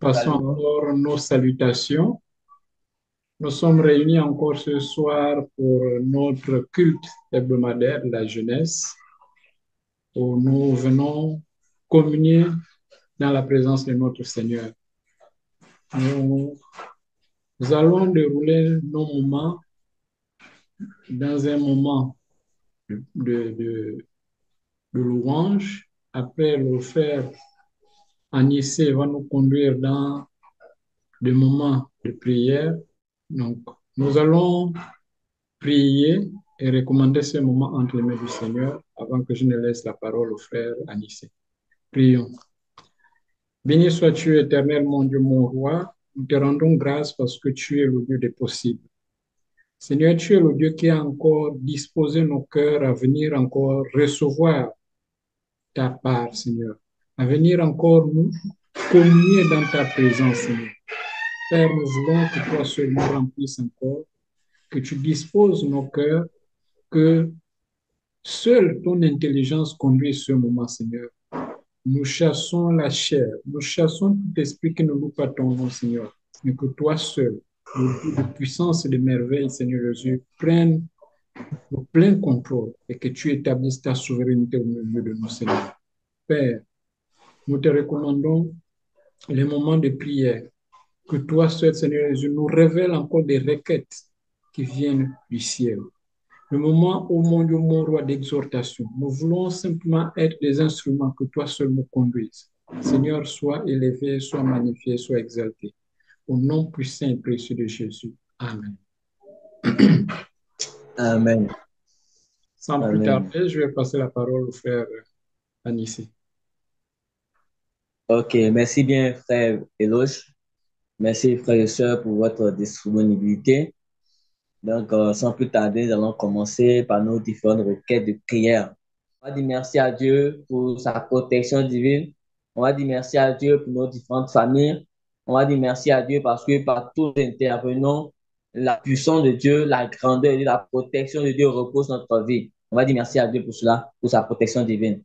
passons Salut. encore nos salutations. Nous sommes réunis encore ce soir pour notre culte hebdomadaire de la jeunesse, où nous venons communier dans la présence de notre Seigneur. Nous allons dérouler nos moments dans un moment de, de, de- de louange. Après, le frère Anissé va nous conduire dans des moments de prière. Donc, nous allons prier et recommander ce moment entre les mains du Seigneur avant que je ne laisse la parole au frère Anissé. Prions. Béni sois-tu, éternel, mon Dieu, mon roi. Nous te rendons grâce parce que tu es le Dieu des possibles. Seigneur, tu es le Dieu qui a encore disposé nos cœurs à venir encore recevoir ta part, Seigneur, à venir encore nous communier dans ta présence, Seigneur. Père, nous voulons que toi seul nous remplisses encore, que tu disposes nos cœurs, que seule ton intelligence conduit ce moment, Seigneur. Nous chassons la chair, nous chassons tout esprit qui ne loue pas ton nom, Seigneur. Mais que toi seul, le Dieu de puissance et de merveille, Seigneur Jésus, prenne le plein contrôle et que tu établisses ta souveraineté au milieu de nous, Seigneur. Père, nous te recommandons les moments de prière. Que toi seul, Seigneur Jésus, nous révèle encore des requêtes qui viennent du ciel. Le moment, ô mon Dieu, mon roi d'exhortation, nous voulons simplement être des instruments que toi seul nous conduises. Seigneur, sois élevé, sois magnifié, sois exalté. Au nom puissant et précieux de Jésus. Amen. Amen. Sans plus Amen. tarder, je vais passer la parole au frère Anissé. Ok, merci bien, frère Eloge. Merci, frères et sœurs, pour votre disponibilité. Donc, sans plus tarder, nous allons commencer par nos différentes requêtes de prière. On va dire merci à Dieu pour sa protection divine. On va dire merci à Dieu pour nos différentes familles. On va dire merci à Dieu parce que par tous les intervenants, la puissance de Dieu, la grandeur de Dieu, la protection de Dieu repose sur notre vie. On va dire merci à Dieu pour cela, pour sa protection divine.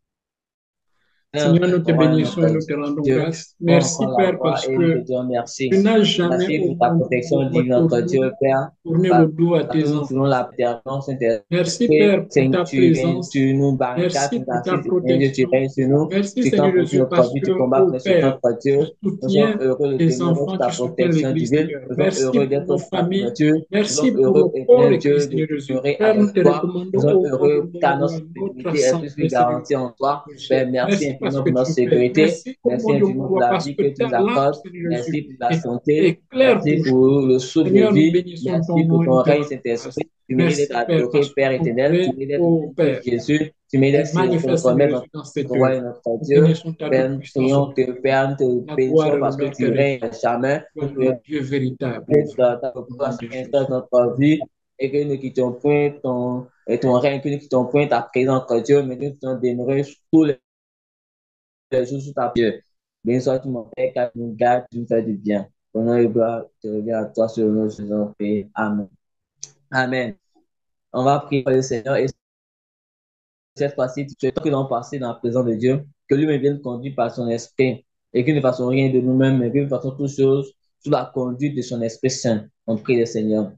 Seigneur, nous te On va à bénissons et notre nous te rendons Dieu, grâce. on Merci, prend la Père, voix parce et nous te que disons merci. tu n'as jamais, Merci au pour ta monde, protection mon roi, divine, notre Dieu, Père. tourné le dos à Parce que tes nous voulons enfants. la permanence Merci, Saint-Esprit. Père, pour Seigneur, ta tu présence. nous barricades, tu Merci nous pour ta assistes, Seigneur Dieu, tu protection. règnes sur nous. Merci, Tu Seigneur campes pour Jésus, notre parce vie, que, tu combats ô sur Père, notre tu Dieu. Nous sommes soutiens heureux de tes demeurer enfants, sous ta tu soutiens protection l'Église, divine. Seigneur. Nous sommes Merci heureux pour d'être nos sous ta familles. couverture. Nous Merci sommes pour le heureux, corps éternel Dieu, Église, de Seigneur Jésus. demeurer Père, nous avec te toi. Nous recommandons sommes au nom de heureux mon car notre roi, notre sécurité est plus que assemblée, Seigneur garantie en toi. Jésus. Père, merci Merci parce infiniment que pour notre tu fais. sécurité. Merci au Merci mon Dieu, mon infiniment pour roi, la parce vie que que tu nous ta lampe, accordes. Seigneur Jésus, Merci pour la est santé. éclaire Merci toujours. pour le souffle de Seigneur, nous vie. bénissons ton Merci nom pour et nous ton te règne, rendons grâce. Saint-Esprit. Tu mérites d'être Merci, Père, adoré, parce que Père ton éternel. Tu vrai, mérites d'être ô béni, Père, Jésus. Tu mérites est d'être célébré, manifeste, notre Seigneur Maître, Jésus, dans cette notre roi œuvre. et notre Nous Dieu. bénissons ta Père, nous toute-puissance au prions nom de que, Jésus. Père, nous te La gloire bénissons et parce que l'honneur te tu règnes reviennent. à jamais. Tu es Nous le prions Dieu véritable et que vrai. ta Au gloire nom soit de installe Jésus. dans notre vie et que nous ne quittions point ton règne, que nous ne quittions point ta présence, notre Dieu, mais que nous puissions demeurer tous les jours sous ta pied. Béni sois-tu, mon Père, car tu nous gardes, tu nous fais du bien. Au nom de gloire, te revient à toi sur le nom de Jésus. Amen. Amen. On va prier pour le Seigneur et cette fois-ci, tu souhaites que l'on passe dans la présence de Dieu, que lui-même vienne conduire par son esprit et que nous ne fassons rien de nous-mêmes, mais que nous fassons toutes choses sous la conduite de son Esprit Saint. On prie le Seigneur.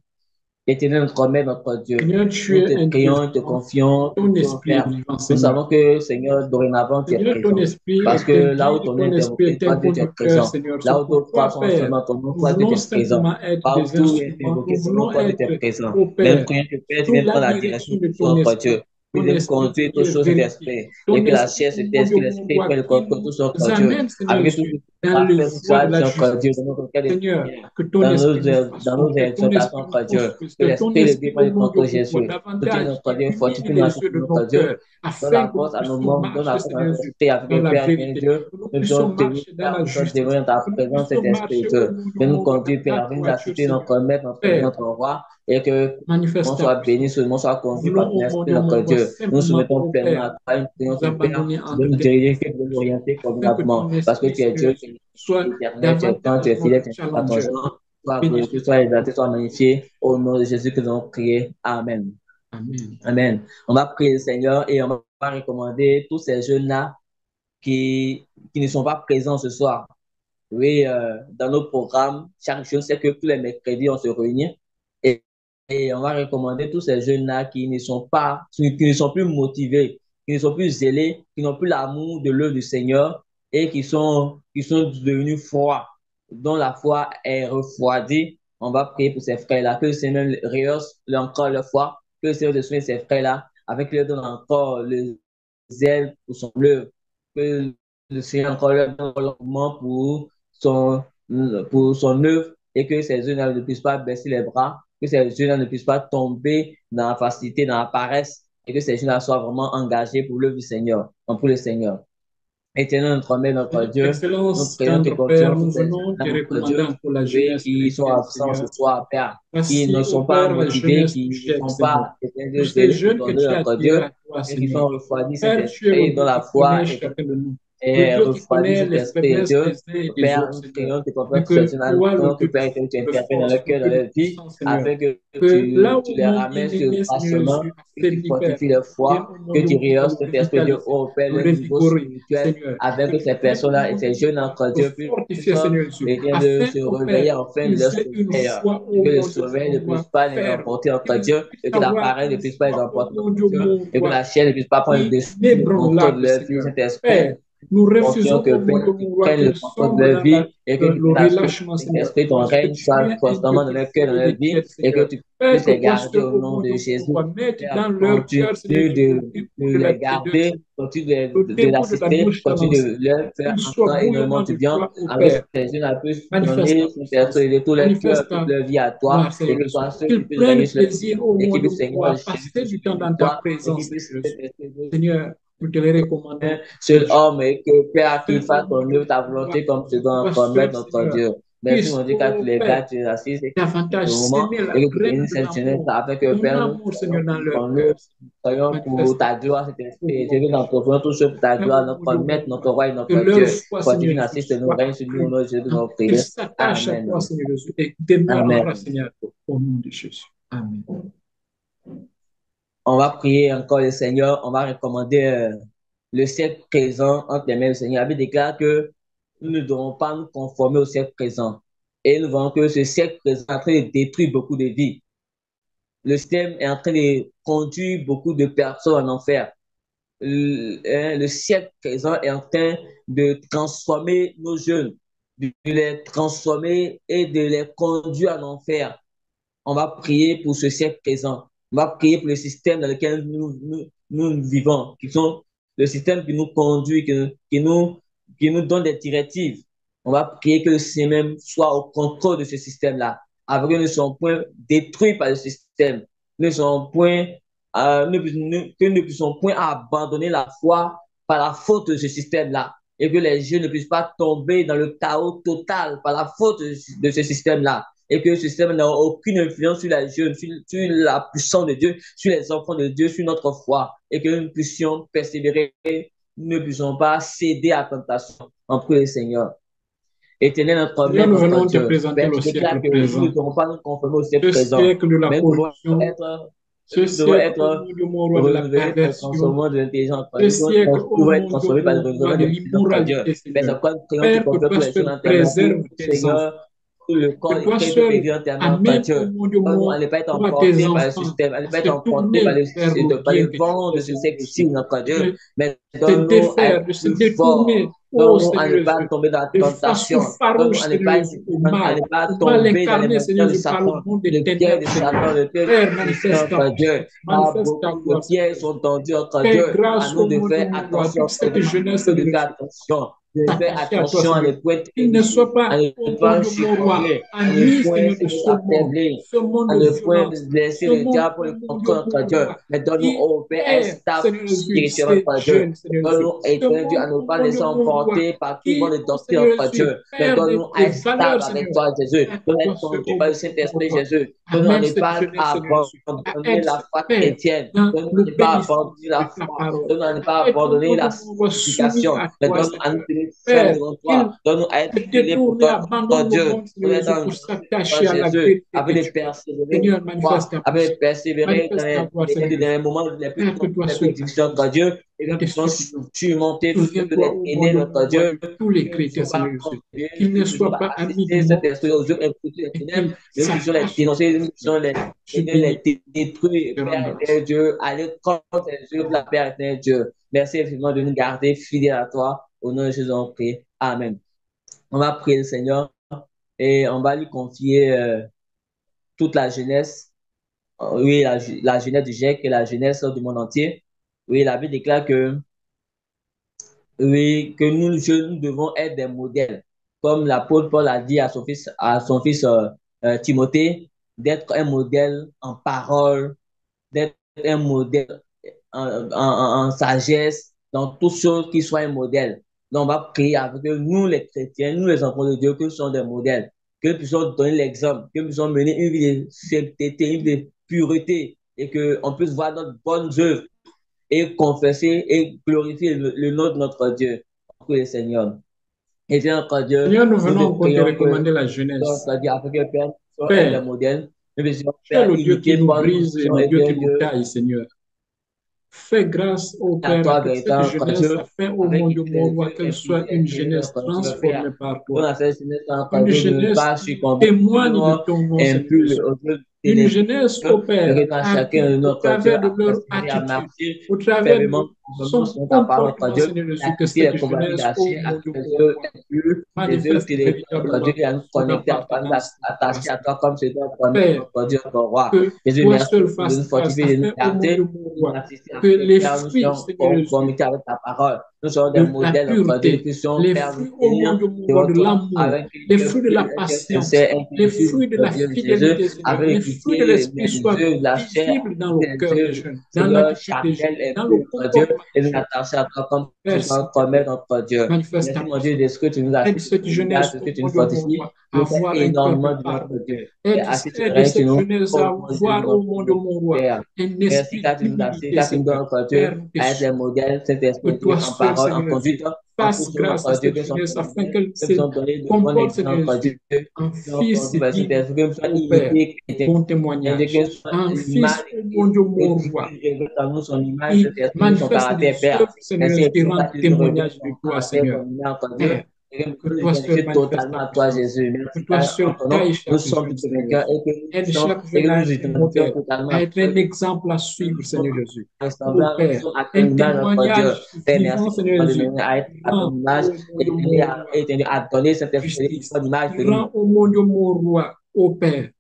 Éternel, notre Mère, notre Dieu, Seigneur, tu nous es te prions, nous te intelligent. confions, tout Ton ce qu'on esprit est fait. vivant, Nous Seigneur. savons que, Seigneur, dorénavant, tu es Seigneur, ton présent. esprit Parce est que un là où guide, ton nom ton est esprit invoqué, est un toi, Dieu, tu es conducteur, présent. Seigneur. C'est Là où d'autres croient pourquoi, sont Père, seulement ton nom, nous toi, Dieu, tu voulons es présent. simplement être des Partout où il est instruments. invoqué Nous ce nom, voulons toi, Dieu, tu es être, présent. au Mais nous Père, prions que Père, tu sous viennes la prendre la direction direction de de ton notre esprit. Dieu. Tu Ton viennes esprit conduire qui toutes est choses, vérité. Saint-Esprit. Et Ton que la esprit, chair se mon taise, Dieu, que mon l'Esprit roi, prenne le qui contrôle de tout nous notre Dieu. amène, Seigneur Avec que tout ce Jésus, qui dans va le faire ce voie soir, de la notre Dieu, justice. dans notre cœur de Seigneur, prière, que ton esprit nous dans façonne, nos que ton exhortations, esprit nous notre Dieu. construise, Que que ton l'Esprit de esprit, Dieu oh prenne le mon Dieu, contrôle, mon roi, Jésus. Soutiens davantage notre Dieu, illumine fortifie les nous, yeux assiste de notre nos Dieu. cœurs, Donne afin la que nous force à nos puissions membres, donne marcher, la force à Seigneur notre Jésus, esprit, avec dans le la Père, bien vérité, Dieu. que nous Nous puissions sommes tenus marcher dans là la pour te justice, dévoiler dans ta que nous présence, puissions cet esprit marcher, de oh Dieu. mon Dieu, De nous mon roi, dans conduire, ta Père, viens nous droiture, assister, Seigneur. notre maître, Père, notre roi, et que on manifeste ta soit béni, puissance. seulement soit Nous conduit par voulons, ton oh mon esprit, Dieu, notre mon roi, Dieu. Nous simplement, soumettons oh pleinement Père, à toi, nous prions nous que Père, abandonner tu veux entre nous tes mains, diriger, tu veux Seigneur nous Jésus, orienter afin que convenablement, ton parce que esprit, tu es Seigneur Dieu, Jésus, tu soit es éternel, tu es grand, tu davantage es fidèle, notre tu es à ton challenger. genre. Sois Bénissons glorifié, ton sois nom. exalté, sois magnifié. Au nom de Jésus que nous avons prié. Amen. Amen. Amen. On va prier le Seigneur et on va recommander tous ces jeunes-là qui ne sont pas présents ce soir. Oui, dans nos programmes, chaque jour, c'est que tous les mercredis, on se réunit et, et on va recommander tous ces jeunes-là qui ne sont pas, qui ne sont plus motivés, qui ne sont plus zélés, qui n'ont plus l'amour de l'œuvre du Seigneur et qui sont devenus froids, dont la foi est refroidie. On va prier pour ces frères-là, que le Seigneur rehausse encore leur foi, que le Seigneur se souvienne de ces frères-là, avec qu'il leur donne encore le zèle pour son œuvre, que le Seigneur encore leur donne l'engouement son, pour son œuvre et que ces jeunes ne puissent pas baisser les bras, que ces jeunes ne puissent pas tomber dans la facilité, dans la paresse et que ces jeunes soient vraiment engagés pour l'œuvre du Seigneur, pour le Seigneur. Éternel notre Mère, notre Dieu, nous Excellence, prions, te tendre Père, continuons pour nous ces venons jeunes, te notre Dieu, recommandant pour la oui, jeunesse qui sont chrétienne, absents ce Seigneur. soir, Père, qui Voici, ne ô sont pas Père, la motivés, jeunesse du qui ne chef, sont Seigneur. pas éternels Tous ces zélés pour jeunes ton que tu œuvre, as notre attirés Dieu, à toi, et qui Seigneur. sont refroidis, Père, tu es le Saint-Esprit, dont Dieu la qui foi connaît est chacun de nous. Le et Dieu qui refroidi connaît cet les esprit de faiblesses Dieu. des uns et des Père, autres, nous Seigneur. prions, te Et comprends pour ces que jeunes-là. Nous toi, le prions que Dieu Père, que tu de interviennes dans force, leur le cœur, dans Dieu de leur vie, puissance, Seigneur. afin que Que là où tu les mon ramènes sur bien-aimé, le droit Seigneur chemin, Jésus, a que tu faibli, Père, fortifies leur viens foi, au mon que Dieu, tu mon rehausses le cet esprit de Dieu, revitaliser, oh Père, le le niveau revigorer, spirituel, Seigneur. afin Et que ces viens au personnes-là et mon ces Dieu, jeunes mon entre le Dieu puissent fortifier, Seigneur Jésus, de afin, se au Père, réveiller enfin de leur qu'ils aient une sommeil, foi, et au que le mon Dieu, sommeil mon ne puisse roi, pas les ferme, emporter entre qu'ils Dieu, et puissent que la avoir paresse ne une puisse pas les foi, au emporter mon entre Dieu, Dieu, mon et que roi, la chair ne puisse pas prendre le contrôle de inébranlable, leur vie, Seigneur. cet esprit. Père, nous Confions refusons, que au mon Père, Dieu, tu mon roi, prennes le qu'ils contrôle de sombrent leur dans vie et que tu le fasses que relâchement, Seigneur, Saint-Esprit, ton parce que règne tu soit es un Dieu constamment dans qui leur cœur, dans fait leur et qui vie est, et que Seigneur. tu Père, puisses que les pasteur, garder au au nom mon de Dieu, mon Jésus. roi, mette Père, dans leur cœur, Seigneur continue Jésus, le début de de la les tiédeur, garder, Seigneur. continue Le de début de la l'assister, continue nonchalance, de leur faire qu'ils soient entendre énormément bouillonnants du de bien, toi, au avec Père. ces jeunes puissent Manifeste donner ta une personne puissance, et de tout leur cœur, manifeste toute leur vie à toi, gloire, et Seigneur que Jésus. toi seul qui Qu'ils puisse gagner prennent sur leur plaisir, vie, au et mon qui Dieu, puisse, mon Seigneur roi, à Jésus, passer se du temps souvenir de dans ta toi, et qui présence, puisse Seigneur Jésus. être Seigneur, nous te les recommandons. seul homme et que Père, qu'il Afin, au fasse mon ton Dieu, œuvre, ta mon roi, volonté comme ce tu dois pasteur, promettre notre Seigneur, Dieu. Merci puisse, mon Dieu, car tu au les Père, gardes, tu les assises davantage ce moment s'aimer la et que tu graine bénisses de cette jeunesse l'amour, afin que ton Père, nous amour, Seigneur, soyons dans pour leur ton œuvre, cœur, Seigneur. soyons pour Manifeste ta ta gloire, cet puissance au esprit. Je nom veux de Jésus. t'entreprendre tout ce pour ta Afin, gloire, au mon notre Dieu, mon maître, notre roi, roi et que notre leur Dieu. foi, Seigneur Fortifie, Jésus, assiste, nous soit règne sur nous au accrue, nom de Jésus, hein, nous qu'ils prions. s'attachent à toi, Amen. Seigneur Jésus, et demeurent en toi, Amen. Seigneur, au nom de Jésus. Amen. On va prier encore le Seigneur, on va recommander le siècle présent entre les mains du Seigneur. La Bible déclare que nous ne devons pas nous conformer au siècle présent. Et nous voyons que ce siècle présent est en train de détruire beaucoup de vies. Le système est en train de conduire beaucoup de personnes en enfer. Le siècle présent est en train de transformer nos jeunes, de les transformer et de les conduire en enfer. On va prier pour ce siècle présent. On va prier pour le système dans lequel nous vivons, qui sont le système qui nous conduit, qui nous donne des directives. On va prier que le Seigneur même soit au contrôle de ce système-là, afin que nous ne soyons point détruits par le système. Nous ne soyons point, que nous ne puissions point abandonner la foi par la faute de ce système-là et que les jeunes ne puissent pas tomber dans le chaos total par la faute de ce système-là et que ce système n'a aucune influence sur les jeunes, sur la puissance de Dieu, sur les enfants de Dieu, sur notre foi, et que nous puissions persévérer, nous ne puissions pas céder à la tentation. En priant le Seigneur. Éternel notre Seigneur, Maître, nous notre venons te Dieu, présenter Père, le tu déclares siècle que nous ne présent, devons pas nous conformer au siècle ce présent, siècle de la mais corruption, ce nous devons siècle, au être mon Dieu, mon roi, de la renouvelés par le perversion, transformement de l'intelligence. ce Nous siècle, ô devons être mon Dieu, transformés par le mon roi, renouvellement de de l'intelligence, notre Dieu. l'immoralité, Père, Seigneur. c'est pourquoi nous prions, tu Père, que confères tous les pasteur jeunes entièrement, tout, préserve tes enfants, Seigneur, tout le que corps et toi crée de seul périr entièrement, notre amène, ô Dieu. mon Dieu, Donne-nous à mon ne pas être roi, tes emportés par le enfants système, à ne à pas se être emportés par tourner vers le bien le que tu vent fais, de ce Seigneur sexe-ci, Jésus, notre de Dieu. Mais se donne-nous à défaire, être de se plus forts. détourner, ô Donne-nous à ne Seigneur pas Jésus, tomber dans la de façon tentation. Donne-nous farouche, Seigneur Jésus, à ne pas au mal tomber dans les incarné, Seigneur manœuvres de Jésus, par le Satan. monde des Le piège ténèbres, de Seigneur. Satan, le piège Père, du manifeste ta notre Dieu. puissance, Ah, manifeste ta beaucoup de gloire, Seigneur pièges Jésus. sont tendus entre Fais Dieu. À grâce nous au de mon Dieu, faire mon roi, attention, toute notre cette Dieu. jeunesse, Que de Seigneur faire Jésus, attention. De faire s'attacher à toi, attention à Seigneur. ne point Qu'il ne trébucher, soit pas, à ne oh mon pas Dieu, mon roi, succomber, à ne ami, point, Seigneur, de Seigneur, ce monde, s'affaiblir, ce monde à de ne point violence, laisser ce le monde, diable pour oh le mon Dieu, contrôle mon notre Dieu. roi, Mais donne-nous, qui au Père, un est, stable Seigneur Jésus, spirituel, ces notre Dieu. jeunes, Seigneur Jésus. Donne-nous, Ce éternel Dieu, monde, à ne oh pas mon Dieu, laisser mon roi, emporter par tout vent qui, de oh doctrine, Seigneur notre Jésus, Dieu. Mais perd donne-nous à des être valeurs, stable avec Seigneur. toi, Jésus. Père, que Donne-nous à toi être seul, conduit oh par le mon Dieu, mon Saint-Esprit, roi, Jésus. Donne-nous à amène ne cette pas jeunesse, Seigneur Jésus, à abandonner être la foi père chrétienne. dans Donne-nous à ne pas l'obéissance abandonner la de ta foi. parole, Donne-nous à ne à pas être, oh mon abandonner Dieu, la mon roi, soumis sanctification. à Mais toi, donne-nous à nous Seigneur. Dieu, ferme Père, devant toi. qu'ils Donne-nous à se être fidèles pour détournent et toi, ton abandonnent le Dieu. monde, On Seigneur est Jésus, dans pour toi, s'attacher à la Jésus, vérité afin que de tu es. persévérer Seigneur, en toi, manifeste ta afin de puissance. persévérer Manifeste ta gloire, dans Seigneur les Jésus. moments les plus Père, que sombres, toi les plus seul difficiles, t'accuse. notre Dieu, et que Nous nous te puissions supplions. surmonter tous Souviens-toi, les ô mon aînés, Dieu, mon notre roi, Dieu, de tous les que nous ne chrétiens, puissions Seigneur pas Jésus. tomber, Qu'ils que ne nous ne puissions soient pas pas amis du assister cet monde, esprit aux Seigneur œuvres Jésus, impétueuses des et ténèbres, qu'ils mais nous puissions les s'attachent au dénoncer, nous Seigneur. puissions les Je les bénis, détruire, je rends Père grâce. éternel Dieu, aller contre les œuvres de la Père éternel Dieu. Merci infiniment de nous garder fidèles à toi. Au nom de Jésus, on prie. Amen. On va prier le Seigneur et on va lui confier toute la jeunesse, oui, la jeunesse du GIEC et la jeunesse du monde entier. Oui, la Bible déclare que, oui, que nous, jeunes, nous devons être des modèles. Comme l'apôtre Paul a dit à son fils Timothée, d'être un modèle en parole, d'être un modèle en sagesse, dans toutes choses qui soient un modèle. Donc, on va prier avec eux, nous les chrétiens, nous les enfants de Dieu, que nous sommes des modèles, que nous puissions donner l'exemple, que nous puissions mener une vie de sainteté, une vie de pureté, et qu'on puisse voir notre bonne œuvre et confesser et glorifier le nom de notre Dieu. Pour le Seigneur. Et bien, notre Dieu, Seigneur, nous nous te venons encore te prions que recommander la jeunesse. notre Dieu, avec le Père, nous soyons un des Père, modèles. Nous puissions tu es faire le Dieu qui imiter nous par nous, brise et puissions le Dieu qui aider nous Dieu taille, Seigneur. Fais grâce, ô à Père, à toi, que cette véritable notre jeunesse, Dieu, afin, ô avec mon qui Dieu, tu mon les roi, veux qu'elle soit infuser, une infuser jeunesse notre Dieu, Père. transformée par Donne toi. à cette jeunesse, notre Une Dieu, de ne jeunesse pas qui succomber témoigne de aux ton nom, Seigneur impurs, Jésus. aux œuvres Une ténébreuses, jeunesse, ô et Père, que à chacun de au notre Dieu travers de à leur persévérer, à attitude, marcher au travers fermement, de conformément son selon ta parole, notre comportement, Dieu, Seigneur et à Jésus, que quitter cette les combats jeunesse, ô gâchés, à mon Dieu, les mon œuvres roi, impurs, les œuvres manifeste ténébreuses, notre Dieu, véritablement qui à nous son connecter, à nous appartenance à toi, attacher à Seigneur. toi comme c'est toi, toi-même, Père, notre Dieu, notre roi. que Jésus, toi merci seul de nous fasses grâce, fortifier, de nous afin, ô mon garder, Dieu, mon de nous roi, assister que à que les Père, nous fruits, soyons en Seigneur Jésus, conformité avec ta parole. Nous sommes des de la modèles, notre Dieu, nous pureté, puissions, les Père, nous fruits, ô mon tenir Dieu, mon roi, devant de toi l'amour, avec les un fruits de la cœur patience, sincère, les intelligible, fruits de la notre Dieu Jésus, fidélité, Seigneur, avec les fruits de quitter l'esprit les soient œufs de la chair, visibles dans le les cœur des œufs, jeunes, dans Seigneur, l'attitude des charnel jeunes, et dans le pur, notre Dieu, comportement et des nous jeunes. attacher à toi comme tu Père, vas s'il te commettre plaît, notre Dieu. manifeste ta Merci, mon Dieu, de puissance. ce que tu nous as Aide fait, de ce cette que tu nous gardes, jeunesse, de ce ô que tu mon nous Dieu, mon fortifies. roi, Tu à nous fais avoir un cœur de énormément de notre pardon. Dieu. Et assez tu Aide règnes sur cette nous, jeunesse à oh mon Dieu, avoir, ô notre mon Dieu, notre mon roi, Père. un Merci esprit car tu nous as fait, d'humilité, car tu nous donnes Seigneur. notre Dieu Père, nous te à être des supplions modèles, cet que esprit de toi Dieu, en seul, parole, en Seigneur conduite, Jésus, en tout fasse sur grâce à notre Dieu, cette que nous sommes jeunesse des afin modèles, qu'elle que nous se sommes donnés de bon comporte, exemple, Seigneur notre Dieu, Jésus, en nous sommes fils conduits vers cet digne, esprit, que nous soyons ô Père, imités, bon et que témoignage, nous soyons en l'image fils, de ô mon Christ, Dieu, et mon que roi, Christ révèle en nous son image, qui cet esprit, son manifeste caractère, les Père. œuvres, Seigneur Merci Jésus, qui infiniment rendent car tu nous révèles témoignage de ton toi, caractère, Seigneur. ton image, ton Dieu, Père, et que nous que pouvons toi les seul identifier manifeste totalement ta à toi, puissance, Jésus. que Merci toi car en seul ton nom, cache nous chaque sommes jeune, plus que Seigneur vainqueurs Jésus. et que nous Aide puissions, chaque et jeune que à nous nous être un identifions modèle, totalement à à être toi. un exemple à suivre, Nous Seigneur Jésus. Ô ressemblants, nous Père, sommes à ton un image, notre Dieu. témoignage Père, vivant, merci Seigneur de Jésus, nous à être qui à ton rend, image ô mon Dieu, et mon roi, à donner cette esprit justice, ton image qui de nous. rend, ô mon Dieu, mon roi, ô Père,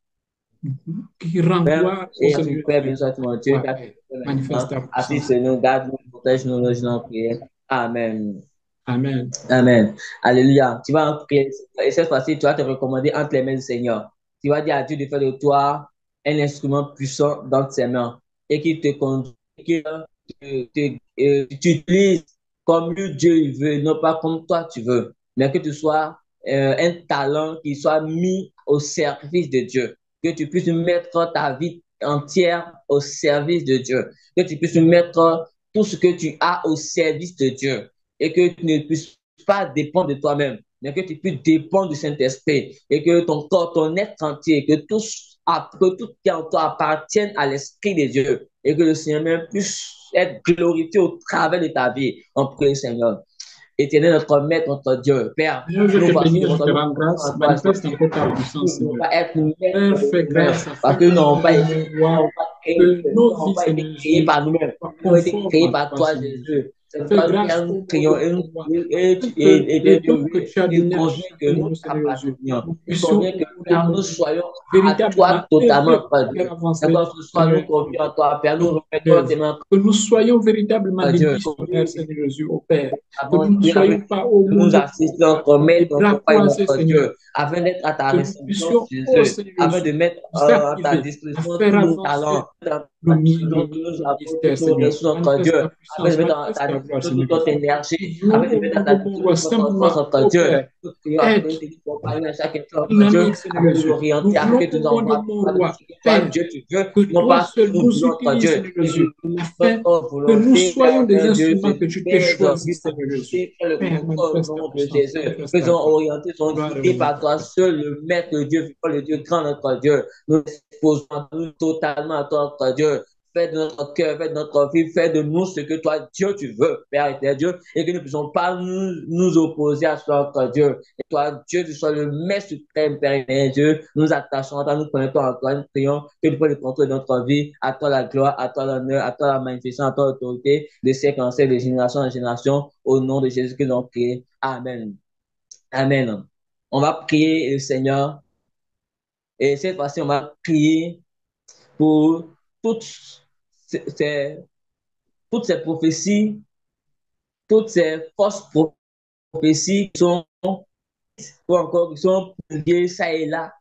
qui rend Père, gloire au et à ton Seigneur Père, bien Jésus, sûr, à mon Dieu, toi, car tu Père. es Manifeste maintenant. ta puissance, Assiste-nous, garde-nous, protège-nous, loge-nous en prière. Amen. Amen. Amen. Alléluia. Tu vas en prier. Et cette fois-ci, tu vas te recommander entre les mains du Seigneur. Tu vas dire à Dieu de faire de toi un instrument puissant dans ses mains et qu'il te conduit, qu'il t'utilise comme lui Dieu il veut, non pas comme toi tu veux, mais que tu sois un talent qui soit mis au service de Dieu, que tu puisses mettre ta vie entière au service de Dieu, que tu puisses mettre tout ce que tu as au service de Dieu et que tu ne puisses pas dépendre de toi-même, mais que tu puisses dépendre du Saint-Esprit et que ton corps, ton être entier, que tout qui est en toi appartienne à l'Esprit de Dieu et que le Seigneur même puisse être glorifié au travers de ta vie. On prie, Seigneur. Éternel, notre Maître, notre Dieu, Père, Seigneur, je nous te voici bénis, devant je toi, te nous rends confions grâce. en toi, Manifeste Seigneur. encore ta Nous puissance, ne voulons Seigneur. pas être maîtres Père, de fais nous-mêmes, grâce parce afin, que nous ô n'avons mon pas Dieu, été, mon roi, nous que nos n'avons vies, pas été Seigneur créés Jésus, par nous-mêmes. soient Nous avons été conformes créés à par toi, toi, Seigneur Jésus. Jésus. C'est Fais toi qui grâce, nous ô mon créons Dieu, mon roi, afin que et les Dieu, dons que oui, tu as il donnés à convient que chacun de nous nous, Seigneur Jésus, t'appartenions. nous Il puissions, convient ô que, mon Dieu, Père, mon nous roi, soyons à véritablement toi totalement, œuvrer pour Père faire Dieu. avancer, D'accord, ce soir, nous Seigneur Jésus, confions à toi, Père, nous ton remettons œuvre. tes mains, Que nous soyons véritablement Père des Dieu. missionnaires, Seigneur Jésus, au Père. Que Avons nous ne prié avec soyons pas, ô mon nous Dieu, mon assistons roi, comme des maître, bras notre Père et croisés, notre Seigneur. Dieu, afin d'être à ta Que nous ressemblance, puissions, ô Jésus, Seigneur afin de Jésus, mettre nous à ta activer à disposition faire tous nos avancer talents, dans le nous apporter ministère, tous nos Seigneur. ressources, notre Manifeste Dieu, ta afin de puissance, mettre à manifeste ta ta gloire, disposition Seigneur toute notre Jésus. énergie, Nous voulons, afin de ô mettre à mon ta Dieu, mon roi, disposition toute notre force, simplement, notre ô Dieu, Père, nous prions afin aide, de t'accompagner à chaque instant, Dieu, dynamique, Seigneur afin de Jésus. Nous l'orienter, afin voulons que tu au nous nom de envoies mon avec roi, ce que toi, Père, Dieu, tu veux, que non toi pas ce que seul nous nous voulons, notre utilises, Dieu, Seigneur et que Jésus, afin notre que nous volonté, soyons des Père Dieu, instruments se que tu t'es fait choisis, aujourd'hui, Seigneur Jésus. fait le Père, contraire au manifeste ta nom de puissance, Jésus. manifeste ta Faisons gloire. orienter, son Gloire et guidés honneur par te toi soit. seul, le Maître Dieu, vivant le Dieu grand, notre Dieu. Nous exposons nous totalement à toi, notre Dieu. Fais de notre cœur, fais de notre vie, fais de nous ce que toi, Dieu, tu veux, Père éternel Dieu, et que nous ne puissions pas nous opposer à toi, notre Dieu. Et toi, Dieu, tu sois le Maître suprême, Père éternel Dieu. Nous nous attachons à toi, nous connectons à toi, nous prions que tu prennes le contrôle de notre vie. À toi la gloire, à toi l'honneur, à toi la magnificence, à toi l'autorité, de siècle en siècle, de génération en génération, au nom de Jésus que nous avons prié. Amen. Amen. On va prier le Seigneur, et cette fois-ci, on va prier pour toutes ces, toutes ces prophéties, toutes ces fausses prophéties qui sont, ou encore qui sont publiées ça et là,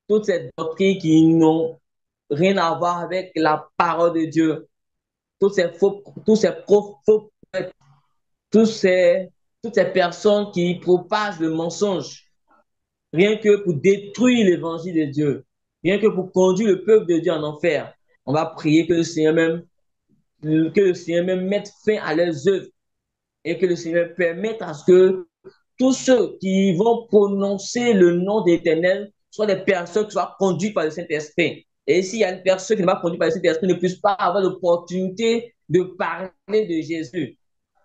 toutes ces doctrines qui n'ont rien à voir avec la parole de Dieu, tous ces faux prophètes, tous ces, toutes ces personnes qui propagent le mensonge, rien que pour détruire l'évangile de Dieu, rien que pour conduire le peuple de Dieu en enfer. On va prier que le Seigneur même mette fin à leurs œuvres et que le Seigneur permette à ce que tous ceux qui vont prononcer le nom de l'Éternel soient des personnes qui soient conduites par le Saint-Esprit. Et s'il y a une personne qui n'est pas conduite par le Saint-Esprit, ne puisse pas avoir l'opportunité de parler de Jésus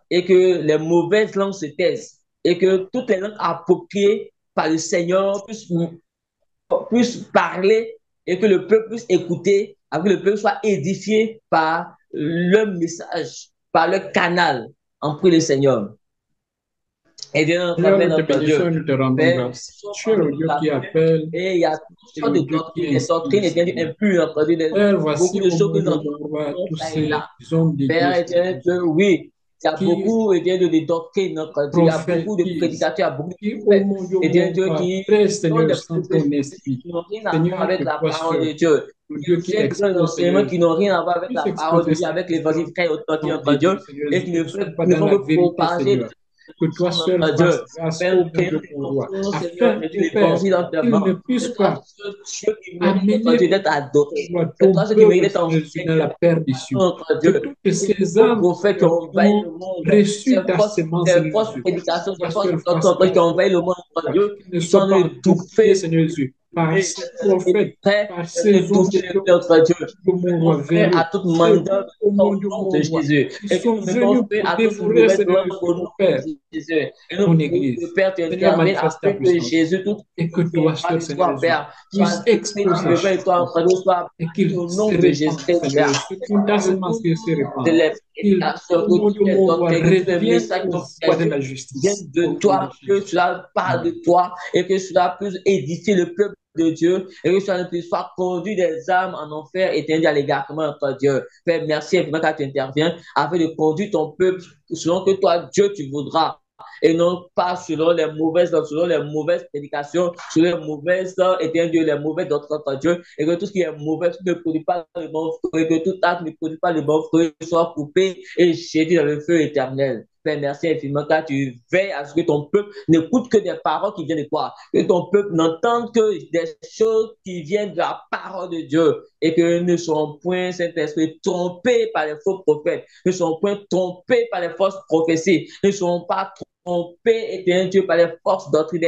et que les mauvaises langues se taisent et que toutes les langues appropriées par le Seigneur puissent parler et que le peuple puisse écouter, afin que le peuple soit édifié par leur message, par leur canal. On prie le Seigneur. Et bien, notre Seigneur, Père, nous te notre bénissons Dieu, et nous te rendons Père, grâce. Tu es le Dieu qui appelle, et il y a toutes tu es sortes le de Dieu qui doctrines, des inspire, doctrines et bien Seigneur. impures, notre Dieu, Père, beaucoup voici de au choses que monde nous de mon roi entendons tous ça et ces là. hommes d'église, Père Seigneur éternel, Jésus, oui, il y a qui beaucoup et bien de doctrines, notre Dieu, il y a beaucoup de prophétisent, prédicateurs, il y a beaucoup de qui, prophètes, et bien mon Dieu, roi, qui prêche, ont Seigneur, des sans ton prophéties esprit. qui n'ont rien à voir Seigneur, avec que la toi parole seul, de Dieu, le qui Dieu qui enseignent des expose, Seigneur enseignements qui Jésus, n'ont rien à voir avec puisse la parole de exposer Dieu, avec ces l'évangile hommes très qui authentique, sont notre des Dieu, dieux, Seigneur et Jésus, qui ne sont pas ne dans font la que vérité, propager Seigneur. Que toi seul notre fasses Dieu. grâce Père, au nous nom prions de que mon ton roi, nom, Seigneur, afin, mette ô Père, l'évangile dans tes qu'ils mains. ne C'est puissent toi pas ceux qui méritent, notre amener, Dieu, ô d'être adoré. Seigneur, C'est ton toi ceux qui méritent peuple, d'être Seigneur Jésus, enseigné, dans la perdition. notre Que Dieu. toutes Ces ces faux âmes, prophètes qui Seigneur, ont qui envahi ont le monde, reçu ta semence, ces Seigneur fausses Jésus, que prédications, ces toi fausses seul fasses doctrines qui ont grâce, envahi le monde, notre Dieu, qu'ils ne ils sont en soient train pas appropriés, d'étouffer, Seigneur Jésus, par ces prophètes, prêt par de ces hommes de toucher Dieu, notre Dieu. de mon Mettons roi, fin vers à eux. toute Ceux-là, mandat au au nom de nom mon de roi, Jésus. qui Et que sont nous mettons venus fin pour à toute dévorer, mauvaise Seigneur langue Jésus, au mon nom Père, de Jésus. Et nous ton prions que Église. le Père Seigneur, t'intervienne manifeste ta afin que puissance Jésus, tout et ce que qui toi est pas seul, de Seigneur toi, Jésus, Père, puisse soit détruit par exposer le Père et toi, chaque notre Dieu, soit et qu'il au se nom de Jésus, répande, Seigneur Père. Jésus. Ce qui t'a Que semence tout qu'il se de répande. les Qu'il, prédications, au que nom toutes de les mon roi, doctrines, que tous les revienne messages aux dont voies de Jésus la viennent justice. de Au nom de toi, que Jésus. cela parle de Amen. toi et que cela puisse édifier le peuple de Dieu et que cela ne puisse pas conduire des âmes en enfer et t'indier à l'égarement, notre Dieu. Père, merci infiniment quand tu interviens afin de conduire ton peuple selon que toi, Dieu, tu voudras et non pas selon les mauvaises prédications, selon les mauvaises, et Dieu, les mauvaises d'autres Dieu, et que tout ce qui est mauvais ne produit pas le bon fruit, que tout acte ne produit pas le bon fruit soit coupé et jeté dans le feu éternel. Père, merci infiniment car tu veilles à ce que ton peuple n'écoute que des paroles qui viennent de toi, que ton peuple n'entende que des choses qui viennent de la parole de Dieu et que ne sont point, Saint-Esprit, trompés par les faux prophètes, ne sont point trompés par les fausses prophéties, ne sont pas trompés, éternel Dieu, par les forces doctrines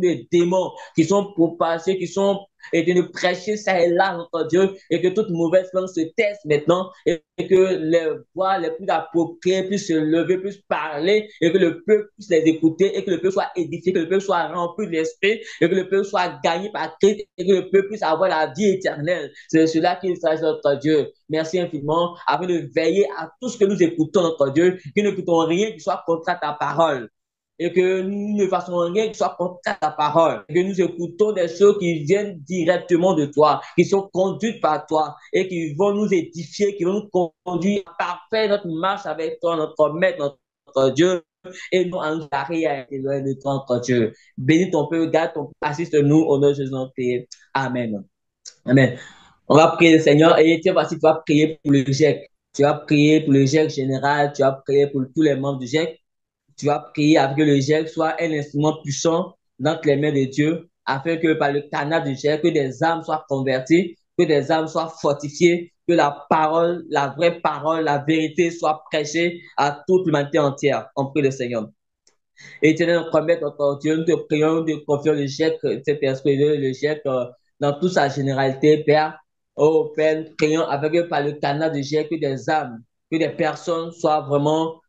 des démons qui sont propagés, qui sont et de prêcher ça et là, notre Dieu, et que toute mauvaise langue se taise maintenant, et que les voix les plus appropriées puissent se lever, puissent parler, et que le peuple puisse les écouter, et que le peuple soit édifié, que le peuple soit rempli de l'esprit, et que le peuple soit gagné par Christ, et que le peuple puisse avoir la vie éternelle. C'est de cela qu'il s'agit, notre Dieu. Merci infiniment, afin de veiller à tout ce que nous écoutons, notre Dieu, que nous n'écoutons rien qui soit contre ta parole et que nous ne fassons rien qui soit contre ta parole, et que nous écoutons des choses qui viennent directement de toi, qui sont conduites par toi et qui vont nous édifier, qui vont nous conduire à parfaire notre marche avec toi, notre Maître, notre Dieu, et nous en arrêter à éloigner de toi, notre Dieu. Bénis ton peuple, garde ton assiste-nous au nom de Jésus. Amen. Amen. On va prier le Seigneur et tiens, voici, tu vas prier pour le GIEC. Tu vas prier pour le GIEC général, tu vas prier pour tous les membres du GIEC. tu vas prier afin que le gel soit un instrument puissant dans les mains de Dieu, afin que par le canal du gel, que des âmes soient converties, que des âmes soient fortifiées, que la parole, la vraie parole, la vérité soit prêchée à toute l'humanité entière. On prie le Seigneur. Éternel, nous promet encore Dieu, nous te prions, nous te confions le chèque, cet esprit, le chèque dans toute sa généralité, Père. Oh Père, nous prions avec eux par le canal de chèque que des âmes, que des personnes soient vraiment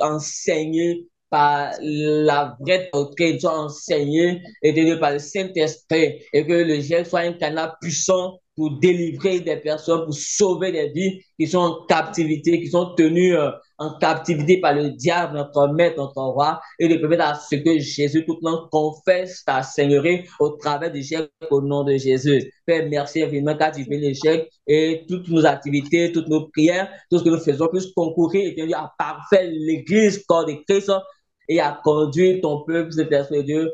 enseignées par la vraie doctrine, soient enseignées et tenues par le Saint-Esprit et que le chèque soit un canal puissant pour délivrer des personnes, pour sauver des vies qui sont en captivité, qui sont tenues en captivité par le diable, notre maître, notre roi, et de permettre à ce que Jésus tout le monde confesse ta seigneurie au travers du chèque au nom de Jésus. Père, merci infiniment car tu bénis le chèque et toutes nos activités, toutes nos prières, tout ce que nous faisons puisse concourir et à parfaire l'Église, corps de Christ, et à conduire ton peuple, cet esprit de Dieu,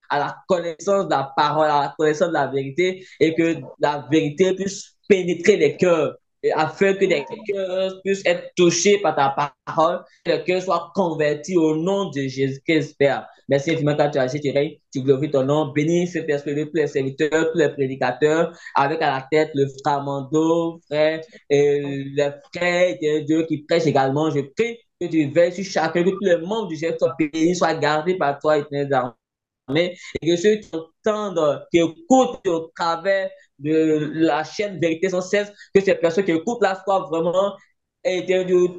à la connaissance de la parole, à la connaissance de la vérité, et que la vérité puisse pénétrer les cœurs, et afin que les cœurs puissent être touchés par ta parole, que les cœurs soient convertis au nom de Jésus-Christ, Père. Merci infiniment quand tu agis, tu règnes, tu glorifies ton nom. Bénis cet esprit de tous les serviteurs, tous les prédicateurs, avec à la tête le frère Mando, frère, et les frères de Dieu qui prêchent également. Je prie que tu veilles sur chacun, que tous les membres du chef soient bénis, soient gardés par toi, éternel, et que ceux qui entendent, qui écoutent au travers de la chaîne Vérité sans cesse, que ces personnes qui écoutent là soient vraiment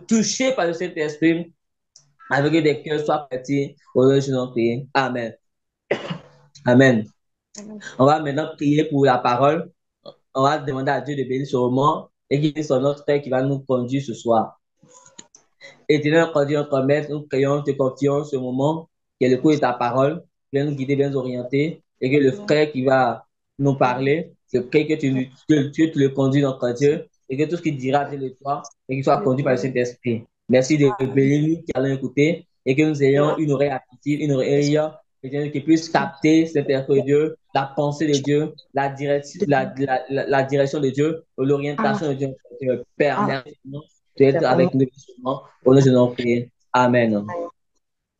touchées par le Saint-Esprit, avec des cœurs soient petits au nom de Jésus. Amen. Amen. On va maintenant prier pour la parole. On va demander à Dieu de bénir ce moment et qu'il soit notre Père qui va nous conduire ce soir. Éternel, conduire notre maître, nous prions, te confions ce moment, qui est le cours de ta parole, viens nous guider, viens nous orienter, et que le frère qui va nous parler, je prie que tu le conduis, notre Dieu, et que tout ce qu'il dira vienne de toi, et qu'il soit conduit par le Saint-Esprit. Merci de bénir nous qui allons écouter, et que nous ayons une oreille attentive, une oreille qui puisse capter cet esprit de Dieu, la pensée de Dieu, la direction de Dieu, l'orientation de Dieu. Père, merci d'être avec nous au nom de notre prière. Amen.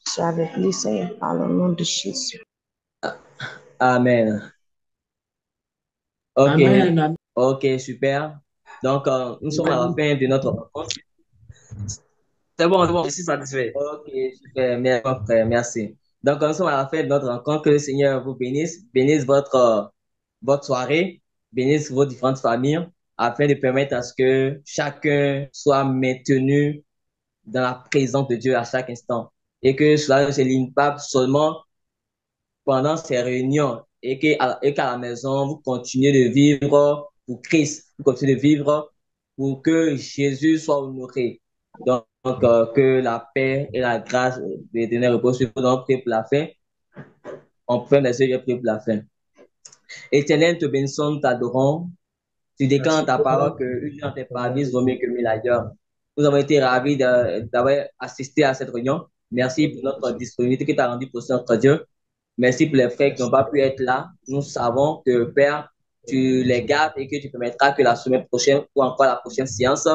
Sois avec lui, Seigneur, par le nom de Jésus. Amen. Ok. Amen. Ok, super. Donc, nous sommes à la fin de notre rencontre. C'est bon, je suis satisfait. Ok, super. Merci, frère, merci. Donc, nous sommes à la fin de notre rencontre. Que le Seigneur vous bénisse, bénisse votre soirée, bénisse vos différentes familles, afin de permettre à ce que chacun soit maintenu dans la présence de Dieu à chaque instant. Et que cela ne se limite pas seulement pendant ces réunions et qu'à la maison, vous continuez de vivre pour Christ, vous continuez de vivre pour que Jésus soit honoré. Donc, que la paix et la grâce de l'Éternel reposent sur vous. Donc, priez pour la fin. On prend les yeux et prie pour la fin. Éternel, te bénissons, nous t'adorons. Tu déclares dans ta parole qu'une heure tes parvis vaut mieux que 1000 ailleurs. Nous avons été ravis d'avoir assisté à cette réunion. Merci pour notre disponibilité que tu as rendue pour notre Dieu. Merci pour les frères qui n'ont pas pu être là. Nous savons que, Père, tu les gardes et que tu permettras que la semaine prochaine ou encore la prochaine séance,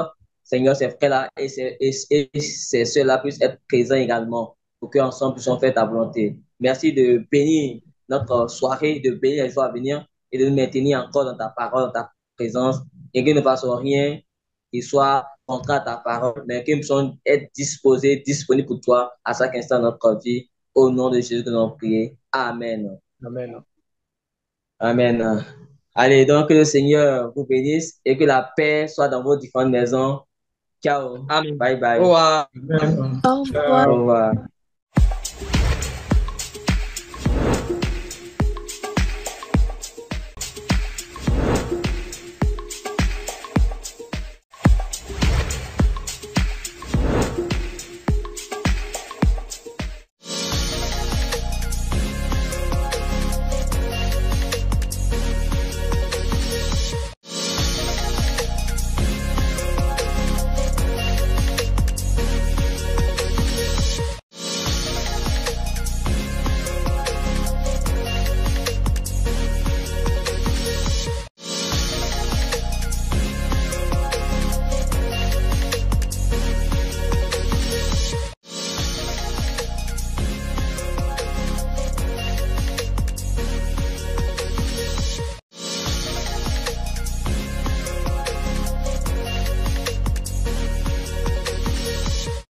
Seigneur, ces frères-là et ces soeurs-là puissent être présents également pour qu'ensemble puissions faire ta volonté. Merci de bénir notre soirée, de bénir les jours à venir et de nous maintenir encore dans ta parole, dans ta présence et que nous ne fassons rien qui soit contraire à ta parole, mais que nous puissions être disposés, disponibles pour toi à chaque instant de notre vie. Au nom de Jésus que nous avons prié. Amen. Amen. Amen. Allez, donc que le Seigneur vous bénisse et que la paix soit dans vos différentes maisons. Ciao. Amen. Bye bye. Au revoir. Amen. Au revoir. Au revoir.